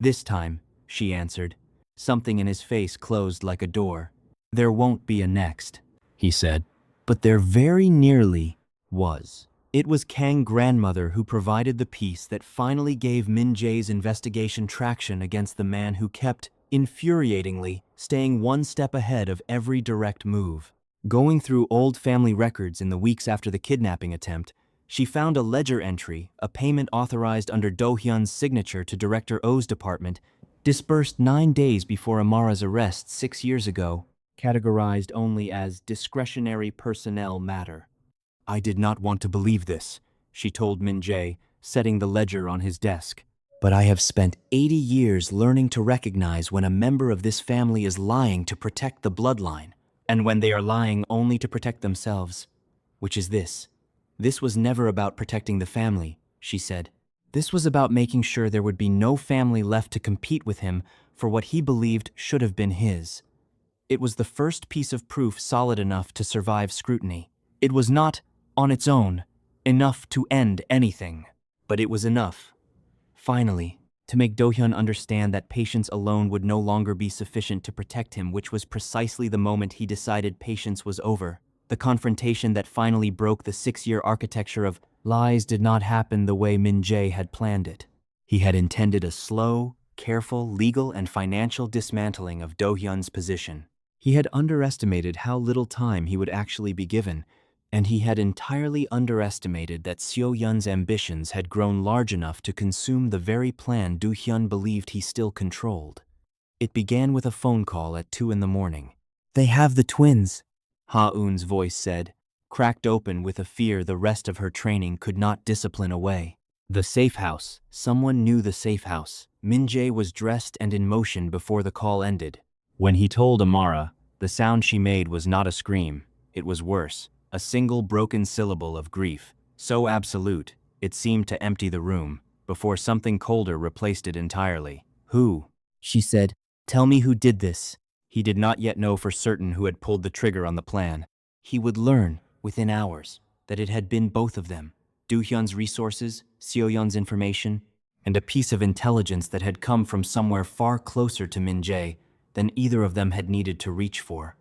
"This time," she answered. Something in his face closed like a door. "There won't be a next," he said. But there very nearly was. It was Kang's grandmother who provided the piece that finally gave Min-Jae's investigation traction against the man who kept, infuriatingly, staying one step ahead of every direct move. Going through old family records in the weeks after the kidnapping attempt, she found a ledger entry, a payment authorized under Do-hyun's signature to Director Oh's department, disbursed 9 days before Amara's arrest 6 years ago, categorized only as discretionary personnel matter. "I did not want to believe this," she told Min-Jae, setting the ledger on his desk. "But I have spent 80 years learning to recognize when a member of this family is lying to protect the bloodline, and when they are lying only to protect themselves, which is this. This was never about protecting the family," she said. "This was about making sure there would be no family left to compete with him for what he believed should have been his. It was the first piece of proof solid enough to survive scrutiny. It was not, on its own, enough to end anything, but it was enough. Finally, to make Do-hyun understand that patience alone would no longer be sufficient to protect him, which was precisely the moment he decided patience was over. The confrontation that finally broke the 6-year architecture of lies did not happen the way Min-Jae had planned it. He had intended a slow, careful legal and financial dismantling of Do-hyun's position. He had underestimated how little time he would actually be given, and he had entirely underestimated that Seo-Yeon's ambitions had grown large enough to consume the very plan Do-hyun believed he still controlled. It began with a phone call at 2 in the morning. "They have the twins," Ha-eun's voice said, cracked open with a fear the rest of her training could not discipline away. The safe house. Someone knew the safe house. Min-Jae was dressed and in motion before the call ended. When he told Amara, the sound she made was not a scream. It was worse. A single broken syllable of grief, so absolute, it seemed to empty the room, before something colder replaced it entirely. "Who?" she said. "Tell me who did this." He did not yet know for certain who had pulled the trigger on the plan. He would learn, within hours, that it had been both of them. Do-hyun's resources, Seo-Yeon's information, and a piece of intelligence that had come from somewhere far closer to Min-Jae than either of them had needed to reach for.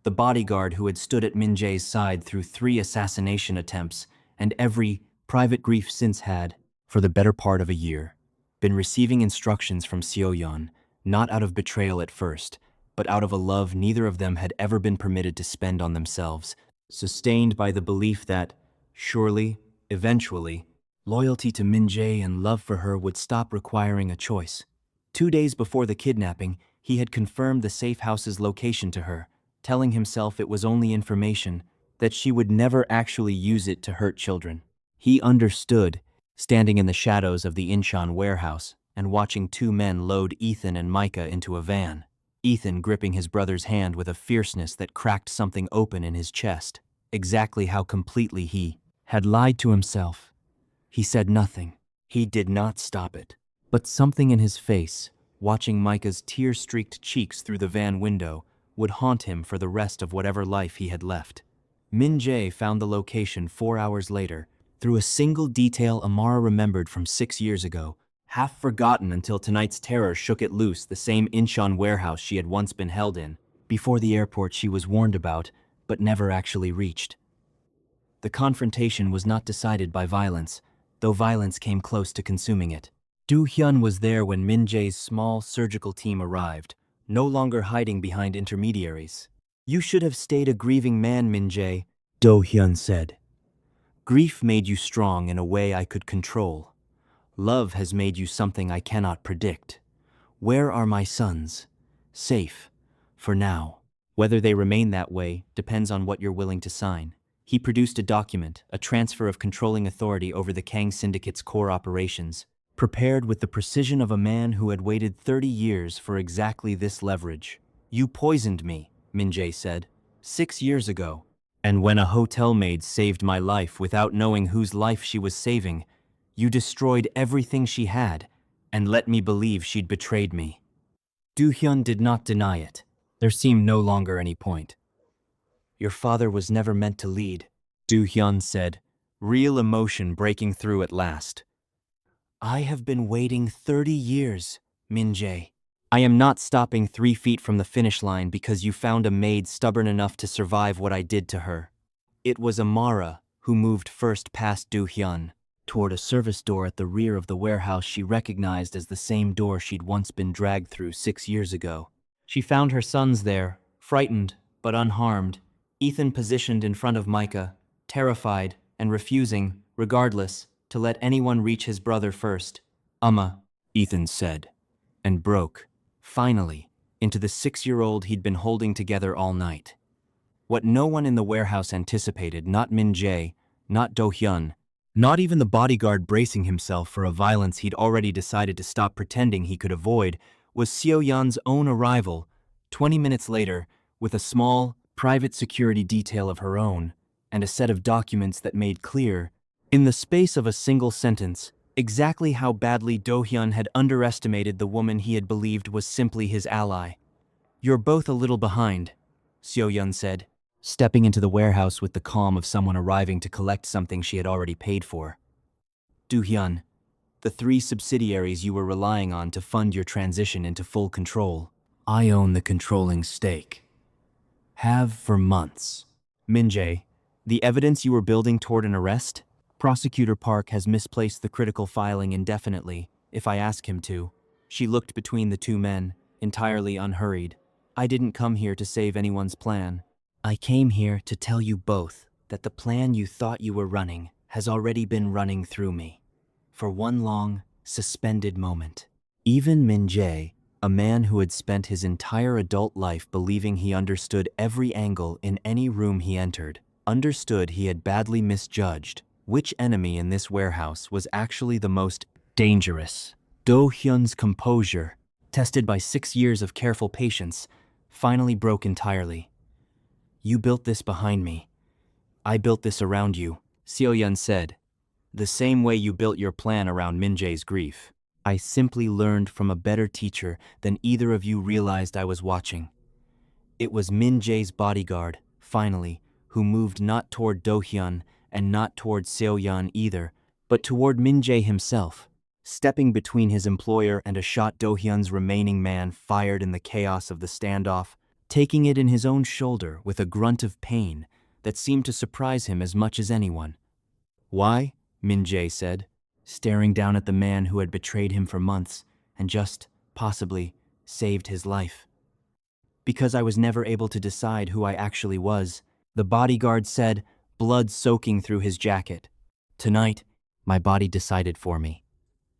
The bodyguard who had stood at Min-Jae's side through 3 assassination attempts and every private grief since had, for the better part of a year, been receiving instructions from Seo-Yeon, not out of betrayal at first, but out of a love neither of them had ever been permitted to spend on themselves, sustained by the belief that, surely, eventually, loyalty to Min-Jae and love for her would stop requiring a choice. 2 days before the kidnapping, he had confirmed the safe house's location to her, telling himself it was only information, that she would never actually use it to hurt children. He understood, standing in the shadows of the Incheon warehouse and watching 2 men load Ethan and Micah into a van, Ethan gripping his brother's hand with a fierceness that cracked something open in his chest. exactly how completely he had lied to himself. He said nothing. He did not stop it. But something in his face, watching Micah's tear-streaked cheeks through the van window, would haunt him for the rest of whatever life he had left. Min-Jae found the location 4 hours later, through a single detail Amara remembered from 6 years ago, half forgotten until tonight's terror shook it loose, the same Incheon warehouse she had once been held in, before the airport she was warned about, but never actually reached. The confrontation was not decided by violence, though violence came close to consuming it. Do-hyun was there when Min-Jae's small surgical team arrived, no longer hiding behind intermediaries. "You should have stayed a grieving man, Min-Jae," Do-hyun said. "Grief made you strong in a way I could control. Love has made you something I cannot predict. Where are my sons? Safe, for now. Whether they remain that way depends on what you're willing to sign." He produced a document, a transfer of controlling authority over the Kang Syndicate's core operations, prepared with the precision of a man who had waited 30 years for exactly this leverage. "You poisoned me," Min-Jae said, 6 years ago. "And when a hotel maid saved my life without knowing whose life she was saving, you destroyed everything she had and let me believe she'd betrayed me." Do-hyun did not deny it. There seemed no longer any point. "Your father was never meant to lead," Do-hyun said, real emotion breaking through at last. "I have been waiting 30 years, Min-Jae. I am not stopping 3 feet from the finish line because you found a maid stubborn enough to survive what I did to her." It was Amara who moved first past Do-hyun, toward a service door at the rear of the warehouse she recognized as the same door she'd once been dragged through 6 years ago. She found her sons there, frightened but unharmed, Ethan positioned in front of Micah, terrified and refusing, regardless, to let anyone reach his brother first. Ethan said, and broke, finally, into the 6-year-old he'd been holding together all night. What no one in the warehouse anticipated, not Min-Jae, not Do-hyun, not even the bodyguard bracing himself for a violence he'd already decided to stop pretending he could avoid, was Seo-Yeon's own arrival, 20 minutes later, with a small, private security detail of her own, and a set of documents that made clear, in the space of a single sentence, exactly how badly Do-hyun had underestimated the woman he had believed was simply his ally. "You're both a little behind," Seo-Yeon said, stepping into the warehouse with the calm of someone arriving to collect something she had already paid for. "Do-hyun, the 3 subsidiaries you were relying on to fund your transition into full control, I own the controlling stake. Have for months. Min-Jae, the evidence you were building toward an arrest? Prosecutor Park has misplaced the critical filing indefinitely, if I ask him to." She looked between the 2 men, entirely unhurried. "I didn't come here to save anyone's plan. I came here to tell you both that the plan you thought you were running has already been running through me. For one long, suspended moment. Even Min-Jae, a man who had spent his entire adult life believing he understood every angle in any room he entered, understood he had badly misjudged which enemy in this warehouse was actually the most dangerous. Do-hyun's composure, tested by 6 years of careful patience, finally broke entirely. "You built this behind me. I built this around you," Seo-Yeon said. "The same way you built your plan around Min-Jae's grief. I simply learned from a better teacher than either of you realized I was watching." It was Min-Jae's bodyguard, finally, who moved not toward Do-hyun and not toward Seo-Yeon either, but toward Min-Jae himself, stepping between his employer and a shot Do-hyun's remaining man fired in the chaos of the standoff, taking it in his own shoulder with a grunt of pain that seemed to surprise him as much as anyone. "Why?" Min-Jae said, staring down at the man who had betrayed him for months and just, possibly, saved his life. "Because I was never able to decide who I actually was," the bodyguard said, blood soaking through his jacket. "Tonight, my body decided for me."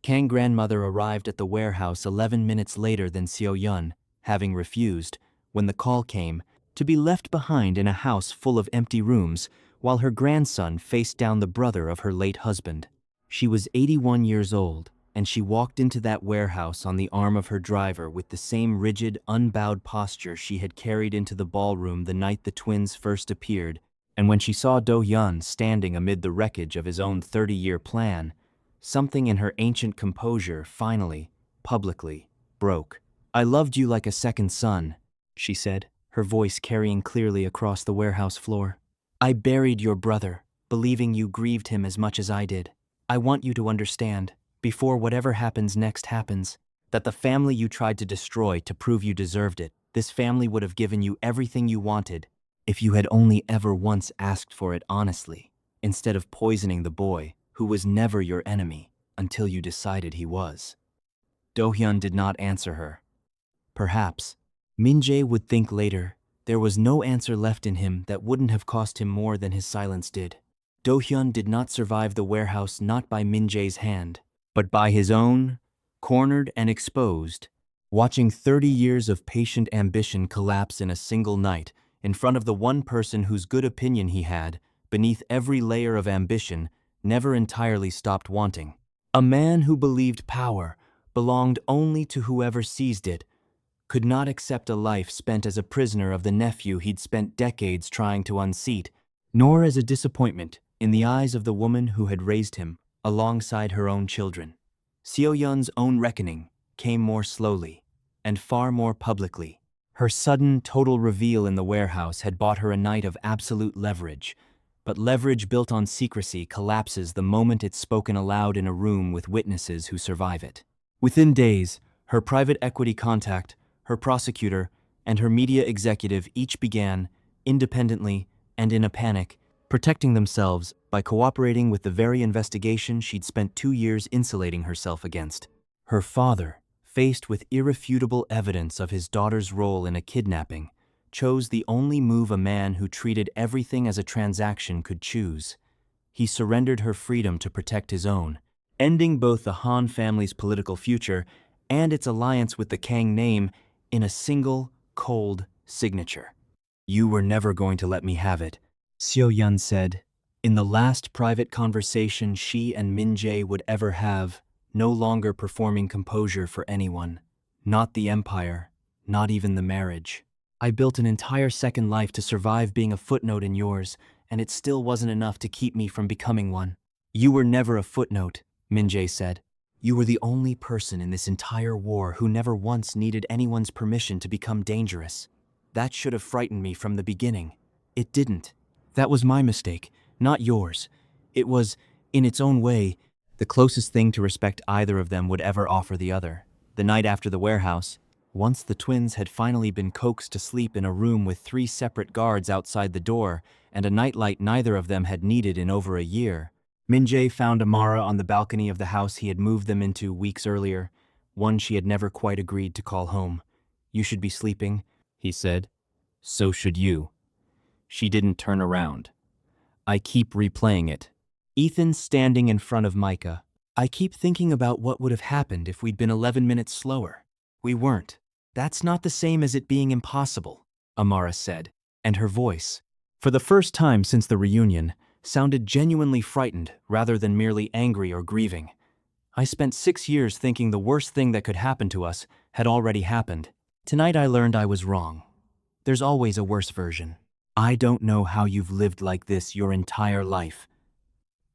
Kang grandmother arrived at the warehouse 11 minutes later than Seo-Yeon, having refused, when the call came, to be left behind in a house full of empty rooms while her grandson faced down the brother of her late husband. She was 81 years old, and she walked into that warehouse on the arm of her driver with the same rigid, unbowed posture she had carried into the ballroom the night the twins first appeared And when she saw Do-hyun standing amid the wreckage of his own 30-year plan, something in her ancient composure finally, publicly, broke. "I loved you like a second son," she said, her voice carrying clearly across the warehouse floor. "I buried your brother, believing you grieved him as much as I did. I want you to understand, before whatever happens next happens, that the family you tried to destroy to prove you deserved it, this family would have given you everything you wanted if you had only ever once asked for it honestly, instead of poisoning the boy who was never your enemy until you decided he was." Do-hyun did not answer her. Perhaps, Min-Jae would think later, there was no answer left in him that wouldn't have cost him more than his silence did. Do-hyun did not survive the warehouse not by Min-Jae's hand, but by his own, cornered and exposed, watching 30 years of patient ambition collapse in a single night in front of the one person whose good opinion he had, beneath every layer of ambition, never entirely stopped wanting. A man who believed power belonged only to whoever seized it, could not accept a life spent as a prisoner of the nephew he'd spent decades trying to unseat, nor as a disappointment in the eyes of the woman who had raised him alongside her own children. Seo-Yeon's own reckoning came more slowly and far more publicly. Her sudden, total reveal in the warehouse had bought her a night of absolute leverage, but leverage built on secrecy collapses the moment it's spoken aloud in a room with witnesses who survive it. Within days, her private equity contact, her prosecutor, and her media executive each began, independently and in a panic, protecting themselves by cooperating with the very investigation she'd spent 2 years insulating herself against. Her father, faced with irrefutable evidence of his daughter's role in a kidnapping, chose the only move a man who treated everything as a transaction could choose. He surrendered her freedom to protect his own, ending both the Han family's political future and its alliance with the Kang name in a single, cold signature. "You were never going to let me have it," Seo-Yeon said, in the last private conversation she and Min-Jae would ever have, no longer performing composure for anyone, not the empire, not even the marriage. "I built an entire second life to survive being a footnote in yours, and it still wasn't enough to keep me from becoming one." "You were never a footnote," Min-Jae said. "You were the only person in this entire war who never once needed anyone's permission to become dangerous. That should have frightened me from the beginning. It didn't. That was my mistake, not yours. It was, in its own way, the closest thing to respect either of them would ever offer the other." The night after the warehouse, once the twins had finally been coaxed to sleep in a room with 3 separate guards outside the door and a nightlight neither of them had needed in over a year, Min-Jae found Amara on the balcony of the house he had moved them into weeks earlier, one she had never quite agreed to call home. "You should be sleeping," he said. "So should you." She didn't turn around. "I keep replaying it." Ethan standing in front of Micah. "I keep thinking about what would have happened if we'd been 11 minutes slower. We weren't. That's not the same as it being impossible," Amara said, and her voice, for the first time since the reunion, sounded genuinely frightened rather than merely angry or grieving. "I spent 6 years thinking the worst thing that could happen to us had already happened. Tonight I learned I was wrong. There's always a worse version. I don't know how you've lived like this your entire life."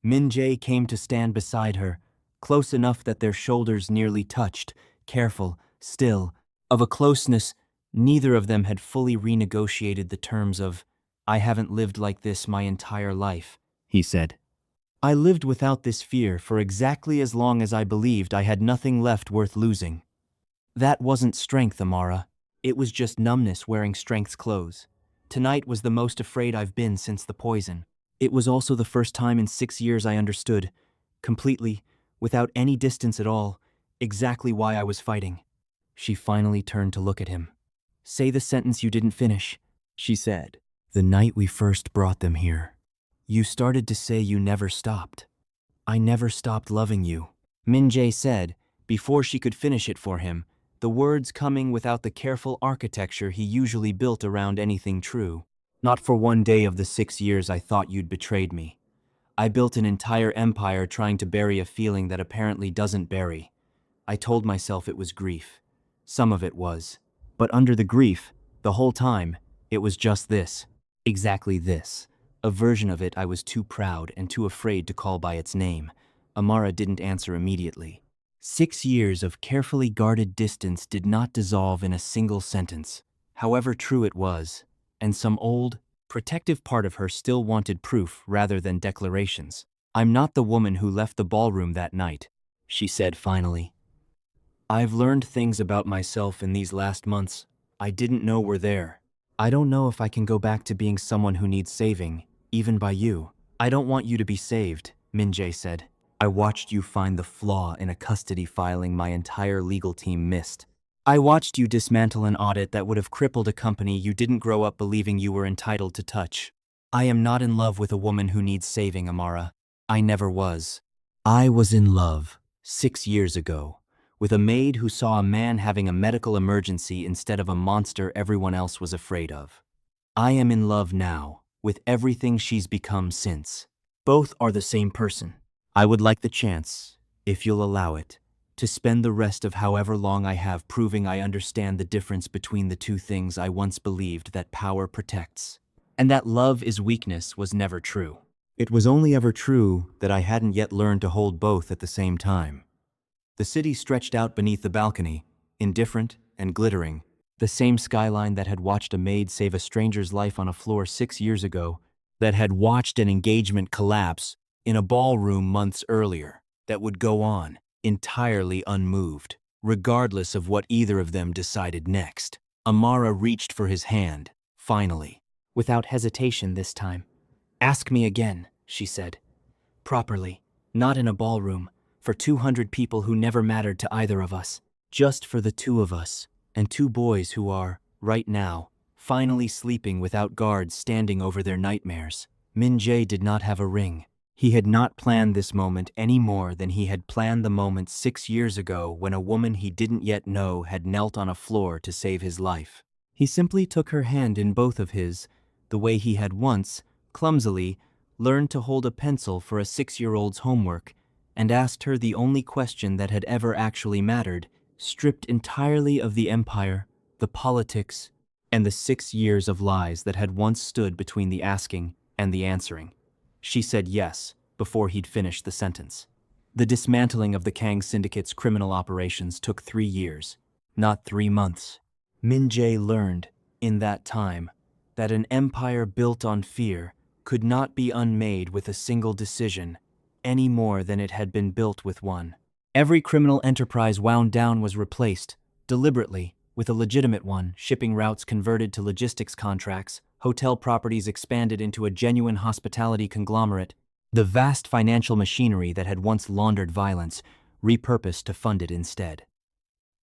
Min-Jae came to stand beside her, close enough that their shoulders nearly touched, careful, still, of a closeness neither of them had fully renegotiated the terms of. "I haven't lived like this my entire life," he said. "I lived without this fear for exactly as long as I believed I had nothing left worth losing. That wasn't strength, Amara. It was just numbness wearing strength's clothes. Tonight was the most afraid I've been since the poison. It was also the first time in 6 years I understood, completely, without any distance at all, exactly why I was fighting." She finally turned to look at him. "Say the sentence you didn't finish," she said. "The night we first brought them here, you started to say you never stopped. I never stopped loving you," Min-Jae said, before she could finish it for him, the words coming without the careful architecture he usually built around anything true. "Not for one day of the 6 years I thought you'd betrayed me. I built an entire empire trying to bury a feeling that apparently doesn't bury. I told myself it was grief. Some of it was. But under the grief, the whole time, it was just this. Exactly this. A version of it I was too proud and too afraid to call by its name. Amara didn't answer immediately. 6 years of carefully guarded distance did not dissolve in a single sentence, however true it was, and some old, protective part of her still wanted proof rather than declarations. "I'm not the woman who left the ballroom that night," she said finally. "I've learned things about myself in these last months I didn't know were there. I don't know if I can go back to being someone who needs saving, even by you." "I don't want you to be saved," Min-Jae said. "I watched you find the flaw in a custody filing my entire legal team missed. I watched you dismantle an audit that would have crippled a company you didn't grow up believing you were entitled to touch. I am not in love with a woman who needs saving, Amara. I never was. I was in love, 6 years ago, with a maid who saw a man having a medical emergency instead of a monster everyone else was afraid of. I am in love now, with everything she's become since. Both are the same person. I would like the chance, if you'll allow it, to spend the rest of however long I have proving I understand the difference between the two things I once believed that power protects, and that love is weakness was never true. It was only ever true that I hadn't yet learned to hold both at the same time." The city stretched out beneath the balcony, indifferent and glittering, the same skyline that had watched a maid save a stranger's life on a floor 6 years ago, that had watched an engagement collapse in a ballroom months earlier, that would go on, entirely unmoved, regardless of what either of them decided next. Amara reached for his hand, finally. Without hesitation this time. "Ask me again," she said. "Properly, not in a ballroom, for 200 people who never mattered to either of us. Just for the two of us, and 2 boys who are, right now, finally sleeping without guards standing over their nightmares." Min-Jae did not have a ring. He had not planned this moment any more than he had planned the moment 6 years ago when a woman he didn't yet know had knelt on a floor to save his life. He simply took her hand in both of his, the way he had once, clumsily, learned to hold a pencil for a 6-year-old's homework, and asked her the only question that had ever actually mattered, stripped entirely of the empire, the politics, and the 6 years of lies that had once stood between the asking and the answering. She said yes before he'd finished the sentence. The dismantling of the Kang syndicate's criminal operations took 3 years, not 3 months. Min-Jae learned, in that time, that an empire built on fear could not be unmade with a single decision, any more than it had been built with one. Every criminal enterprise wound down was replaced, deliberately, with a legitimate one, shipping routes converted to logistics contracts, hotel properties expanded into a genuine hospitality conglomerate, the vast financial machinery that had once laundered violence, repurposed to fund it instead.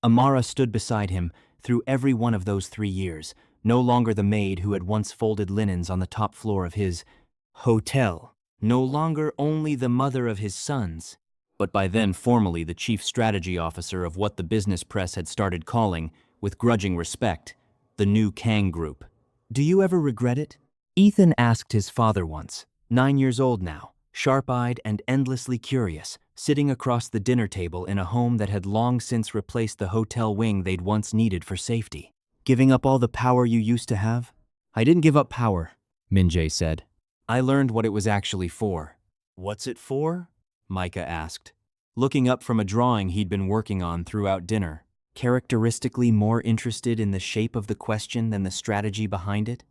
Amara stood beside him through every one of those 3 years, no longer the maid who had once folded linens on the top floor of his hotel, no longer only the mother of his sons, but by then formally the chief strategy officer of what the business press had started calling, with grudging respect, the new Kang Group. "Do you ever regret it?" Ethan asked his father once, 9 years old now, sharp-eyed and endlessly curious, sitting across the dinner table in a home that had long since replaced the hotel wing they'd once needed for safety. "Giving up all the power you used to have?" "I didn't give up power," Min-Jae said. "I learned what it was actually for." "What's it for?" Micah asked, looking up from a drawing he'd been working on throughout dinner, characteristically more interested in the shape of the question than the strategy behind it.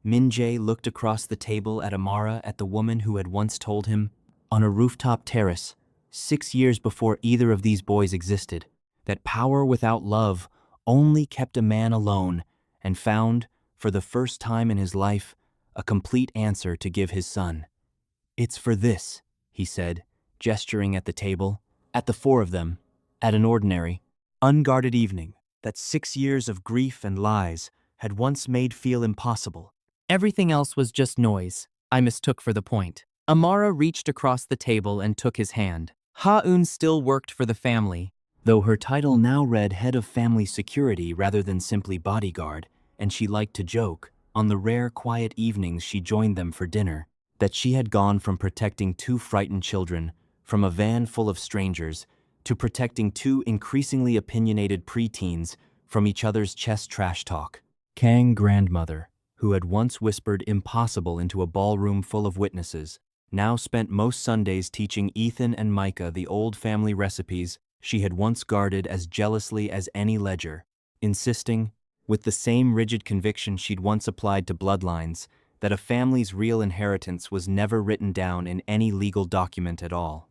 Min-Jae looked across the table at Amara, at the woman who had once told him, on a rooftop terrace, 6 years before either of these boys existed, that power without love only kept a man alone, and found, for the first time in his life, a complete answer to give his son. "It's for this," he said, gesturing at the table, at the 4 of them, at an ordinary, unguarded evening that 6 years of grief and lies had once made feel impossible. Everything else was just noise, I mistook for the point. Amara reached across the table and took his hand. Ha-eun still worked for the family, though her title now read head of family security rather than simply bodyguard, and she liked to joke, on the rare quiet evenings she joined them for dinner, that she had gone from protecting 2 frightened children from a van full of strangers to protecting 2 increasingly opinionated preteens from each other's chest trash talk. Kang grandmother, who had once whispered impossible into a ballroom full of witnesses, now spent most Sundays teaching Ethan and Micah the old family recipes she had once guarded as jealously as any ledger, insisting, with the same rigid conviction she'd once applied to bloodlines, that a family's real inheritance was never written down in any legal document at all.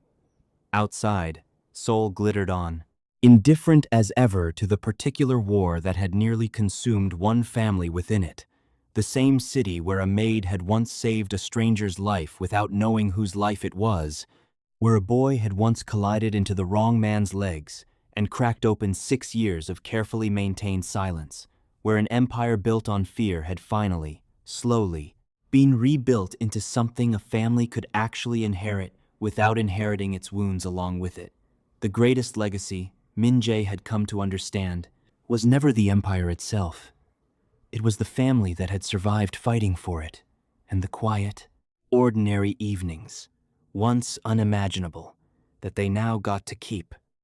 Outside, Seoul glittered on, indifferent as ever to the particular war that had nearly consumed one family within it, the same city where a maid had once saved a stranger's life without knowing whose life it was, where a boy had once collided into the wrong man's legs and cracked open 6 years of carefully maintained silence, where an empire built on fear had finally, slowly, been rebuilt into something a family could actually inherit without inheriting its wounds along with it. The greatest legacy, Min-Jae had come to understand, was never the empire itself. It was the family that had survived fighting for it, and the quiet, ordinary evenings, once unimaginable, that they now got to keep.